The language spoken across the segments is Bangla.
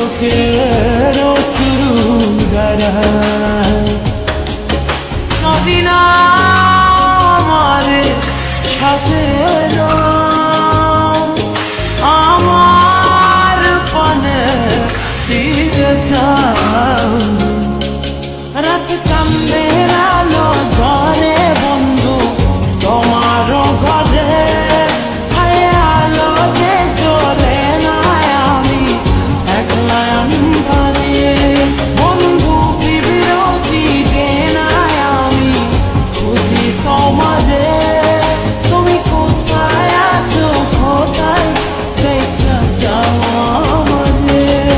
চোখের অশ্রু দ্বারা নদী না আমার সাথে আমার পানে ফিরে যাও রাত চাঁদের আলো ধরে বন্ধু তোমার ঘরে আলো যে চলে না আমি একলা অন্ধকারে বন্ধু বিরতি যে না আমি খুঁজি তোমারে তুমি কোথায় আছো কোথায় দেখা যাও আমাদের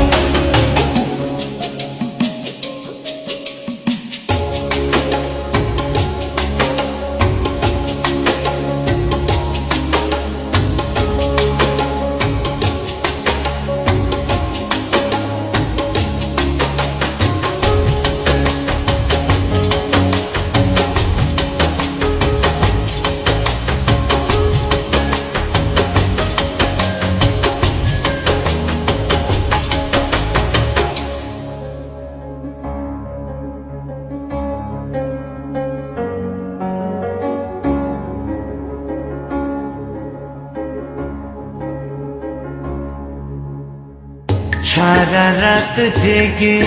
সারা রাত জেগে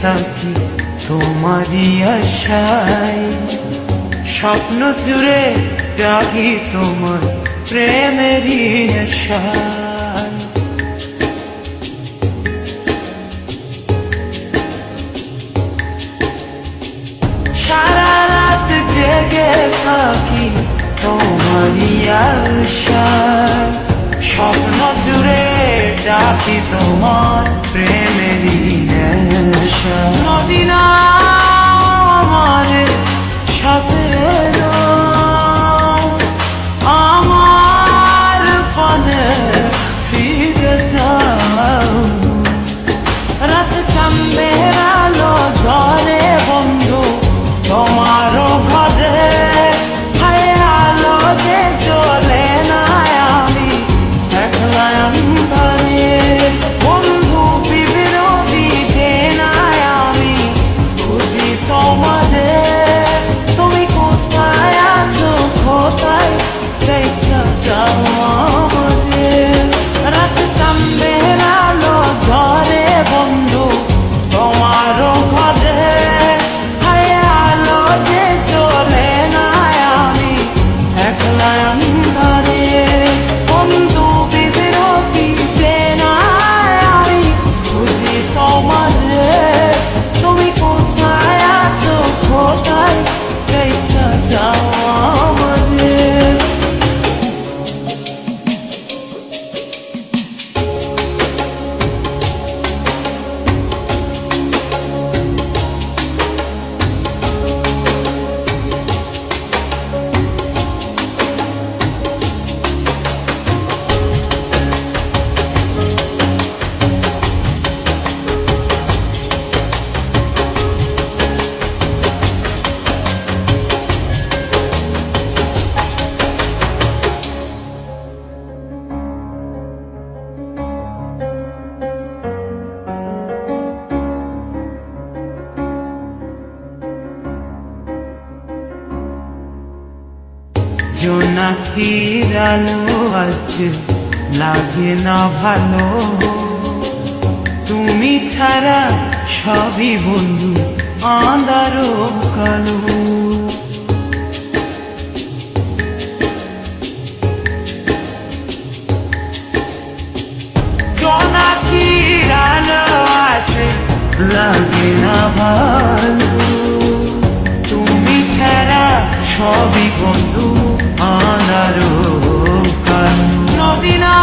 থাকি তোমারই আশায় স্বপ্ন জুড়ে ডাকি তোমার প্রেমেরই আশায় সারা রাত জেগে থাকি তোমারই আশায় স্বপ্ন জুড়ে ডাকি তোমার প্রেমেরই নেশা নদী না আমার সাথে আমার পানে ফিরে যাও রাত চাঁদের আলো ঝরে বন্ধু তোমার ঘরে আলো যে চলে না আমি একলা অন্ধকারে বন্ধু বিরতি যে না আমি খুঁজি তোমারে তুমি কোথায় আছো কোথায় দেখা যাও আমাদের রাত চাঁদের আলো ঝরে বন্ধু তোমার ঘরে আলো যে চলে না আমি একলা অন্ধকারে বন্ধু বিরতি যে না আমি খুঁজি তোমারে তুমি কোথায় আছো কোথায় দেখা যাও আমাদের জোনাকির আলো আজ লাগে না ভালো তুমি ছাড়া সবই বন্ধু আঁধারো কালো জোনাকির আলো আজ লাগে না ভালো তুমি ছাড়া সবই বন্ধু আনারো কালো নদী না